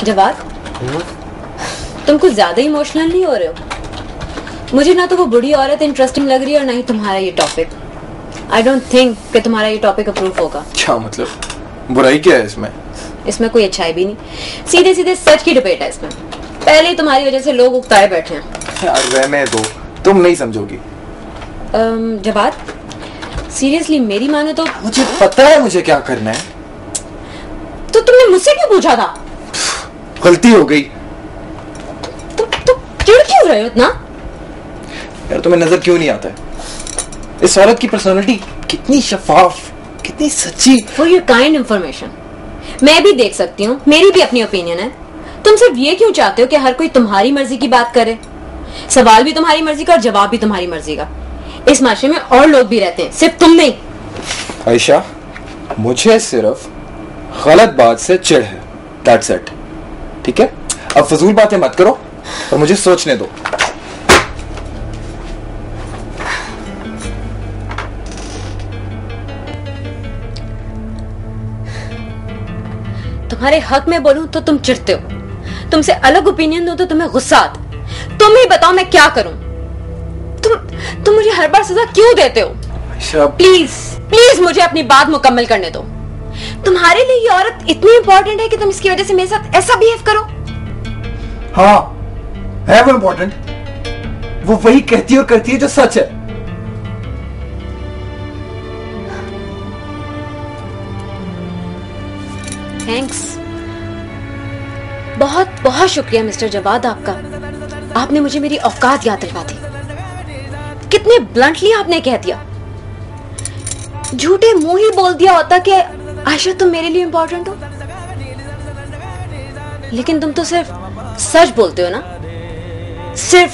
जवाद, तुम कुछ ज्यादा इमोशनल नहीं हो रहे हो? मुझे ना तो वो बुढ़ी औरत इंटरेस्टिंग लग रही है और ना ही तुम्हारा ये टॉपिक। आई डोंट थिंक कि तुम्हारा ये टॉपिक अप्रूव होगा। क्या मतलब? बुराई क्या है इसमें? इसमें कोई अच्छाई भी नहीं, सीधे सीधे सच की डिबेट है इसमें। पहले तुम्हारी वजह से लोग उकताए बैठे हैं। यार रहने दो, तुम नहीं समझोगी। जवाद, सीरियसली मेरी माने तो मुझे पता है मुझे क्या करना है। तो तुमने मुझसे क्यों पूछा था? गलती हो गई। तो चिढ़ क्यों रहे हो इतना? यार तुम्हें नजर क्यों नहीं आता है इस औरत की पर्सनालिटी कितनी शफाफ, कितनी सच्ची। फॉर योर काइंड इंफॉर्मेशन, मैं भी देख सकती हूँ, मेरी भी अपनी ओपिनियन है। तुम सिर्फ ये क्यों चाहते हो कि हर कोई तुम्हारी मर्जी की बात करे? सवाल भी तुम्हारी मर्जी का और जवाब भी तुम्हारी मर्जी का। इस माशरे में और लोग भी रहते हैं, सिर्फ तुम नहीं। आयशा, मुझे सिर्फ गलत बात से चिढ़ है, दैट्स इट। ठीक है, अब फजूल बातें मत करो और मुझे सोचने दो। तुम्हारे हक में बोलूं तो तुम चिढ़ते हो, तुमसे अलग ओपिनियन दो तो तुम्हें गुस्सा आता। तुम ही बताओ मैं क्या करूं? तुम मुझे हर बार सजा क्यों देते हो? प्लीज प्लीज मुझे अपनी बात मुकम्मल करने दो। तुम्हारे लिए ये औरत इतनी इंपॉर्टेंट है कि तुम इसकी वजह से मेरे साथ ऐसा बिहेव करो? हाँ है वो इंपॉर्टेंट। वो वही कहती है और करती है जो सच है। थैंक्स, बहुत बहुत शुक्रिया मिस्टर जवाद आपका। आपने मुझे मेरी औकात याद दिलवा दी। कितने ब्लंटली आपने कह दिया। झूठे मुंह ही बोल दिया होता कि आयशा तुम मेरे लिए इंपॉर्टेंट हो, लेकिन तुम तो सिर्फ सच बोलते हो ना, सिर्फ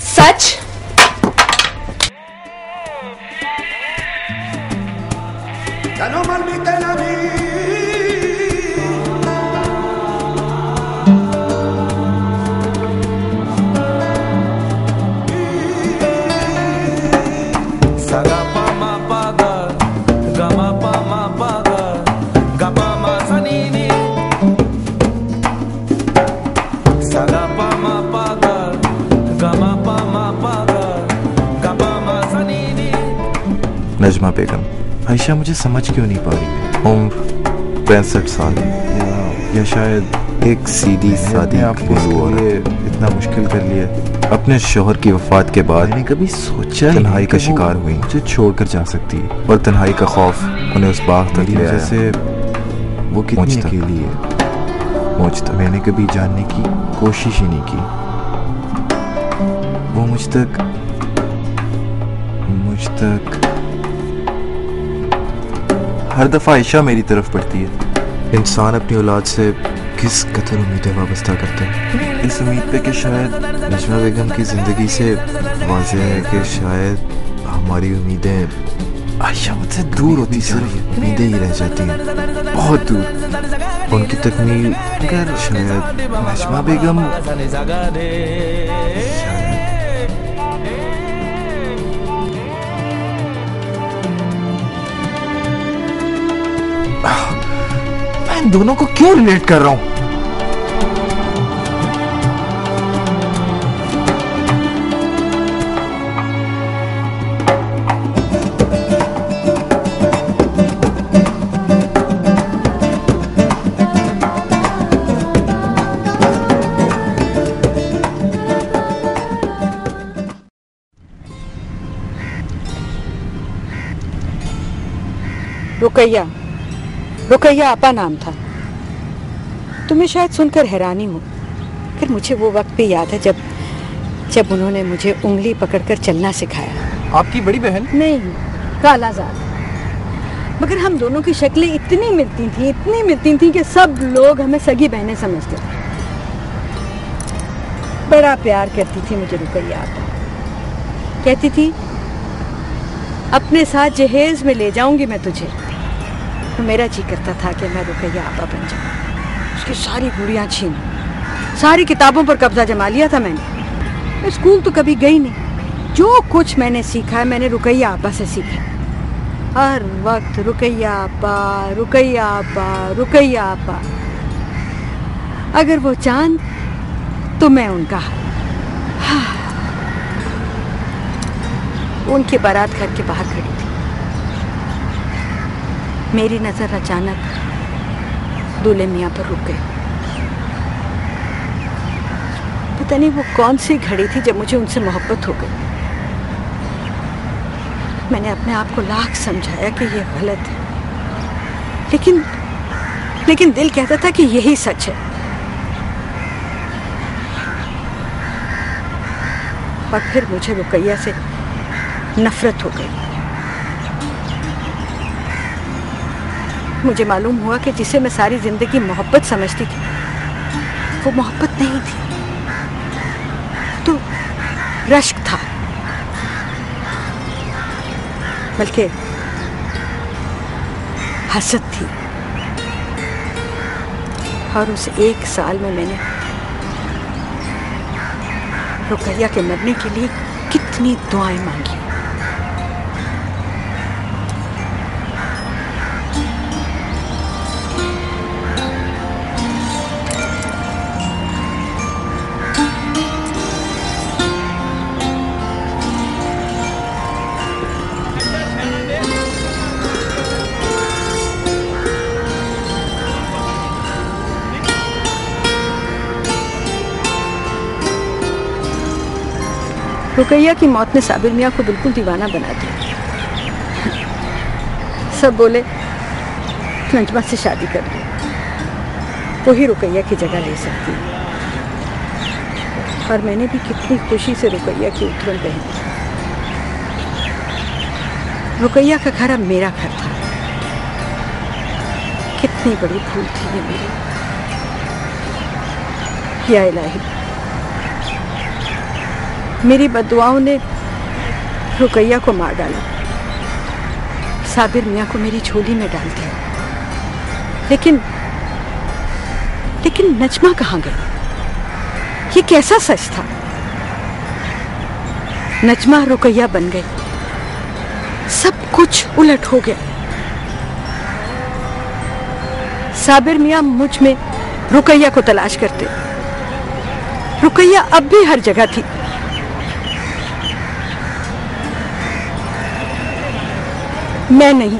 सच। नजमा बेगम, आयशा मुझे समझ क्यों नहीं पा रही है? उम्र 65 साल या शायद एक सीधी सादी लिए इतना मुश्किल कर लिया। अपने शोहर की वफात के बाद मैंने कभी सोचा तन्हाई का शिकार हुई, मुझे छोड़कर जा सकती है, और तन्हाई का खौफ उन्हें उस बाग तक ले आया। जैसे वो कितनी अकेली है, मुझ तक मैंने कभी जानने की कोशिश ही नहीं की। वो मुझ तक हर दफा आयशा मेरी तरफ पड़ती है। इंसान अपनी औलाद से किस कदर उम्मीदें वाबस्ता करते हैं, इस उम्मीद पे कि शायद नजमा बेगम की जिंदगी से वाज़ेह है कि शायद हमारी उम्मीदें आयशा मुझसे दूर होती जा रही है। उम्मीदें ही रह जाती हैं बहुत दूर, उनकी तकमील अगर शायद नजमा बेगम मैं इन दोनों को क्यों रिलेट कर रहा हूं? रुकैया आपा नाम था। तुम्हें शायद सुनकर हैरानी हो, फिर मुझे वो वक्त भी याद है जब उन्होंने मुझे उंगली पकड़कर चलना सिखाया। आपकी बड़ी बहन? नहीं, कालाजाद। मगर हम दोनों की शक्लें इतनी मिलती थी कि सब लोग हमें सगी बहनें समझते थे। बड़ा प्यार करती थी मुझे रुकैया आपा। कहती थी अपने साथ जहेज में ले जाऊंगी मैं तुझे। तो मेरा जी करता था कि मैं रुकैया आपा बन जाऊं, उसकी सारी गुड़ियाँ छीन, सारी किताबों पर कब्जा जमा लिया था मैंने। मैं स्कूल तो कभी गई नहीं, जो कुछ मैंने सीखा है मैंने रुकैया आपा से सीखा। हर वक्त रुकैया आपा, रुकैया आपा, रुकैया आपा। अगर वो चांद तो मैं उनका। उनकी बारात घर के बाहर खड़ी थी। मेरी नजर अचानक दूल्हे मियां पर रुक गई। पता नहीं वो कौन सी घड़ी थी जब मुझे उनसे मोहब्बत हो गई। मैंने अपने आप को लाख समझाया कि ये गलत है, लेकिन दिल कहता था कि यही सच है। और फिर मुझे रुकैया से नफरत हो गई। मुझे मालूम हुआ कि जिसे मैं सारी जिंदगी मोहब्बत समझती थी वो मोहब्बत नहीं थी, तो रश्क था, बल्कि हसद थी। और उस 1 साल में मैंने रुकैया के मरने के लिए कितनी दुआएं मांगी। रुकैया की मौत ने साबिर मियां को बिल्कुल दीवाना बना दिया। सब बोले नजमा से शादी कर ली, वही रुकैया की जगह ले सकती है। और मैंने भी कितनी खुशी से रुकैया की उतरन पहनी। रुकैया का घर अब मेरा घर था। कितनी बड़ी भूल थी ये मेरी। या इलाही, मेरी बद्दुआओं ने रुकैया को मार डाला, साबिर मियां को मेरी झोली में डाल दिया। लेकिन नजमा कहाँ गई? ये कैसा सच था? नजमा रुकैया बन गई, सब कुछ उलट हो गया। साबिर मियां मुझ में रुकैया को तलाश करते। रुकैया अब भी हर जगह थी। मैं नहीं।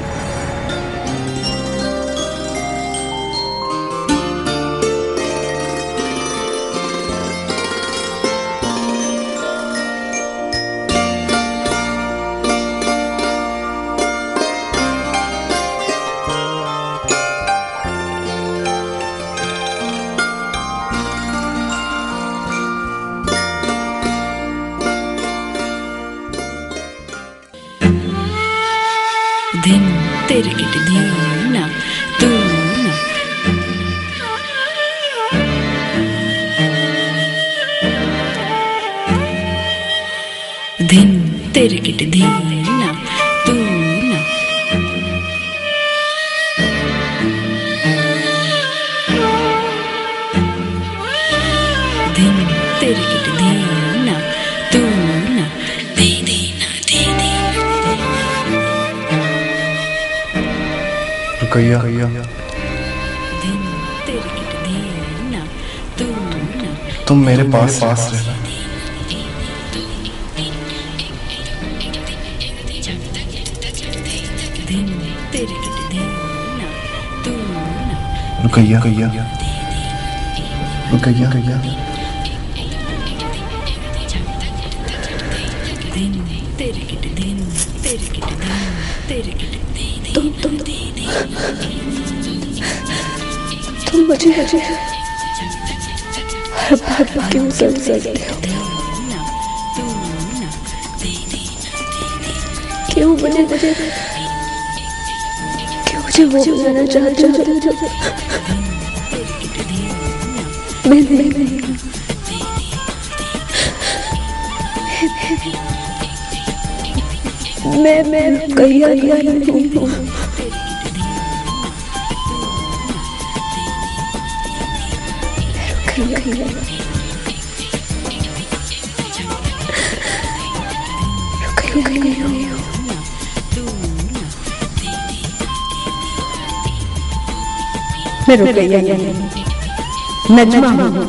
दिन तेरे किट दीना तू ना दिन तेरे किट दीना तू ना दिन तेरे किट दीना तू ना दे देना दे देना रुकैया, तुम मेरे पास रहना। रुकैया, तुम मुझे हर बात क्यों समझते हो? क्यों मुझे वो बनाना चाहते हो जो मैं नहीं। मैं रुकैया नहीं हूँ। मैं रुकैया नहीं। नजमा हूँ।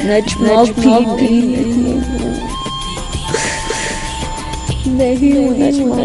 नजमा भी नहीं हूँ नजमा।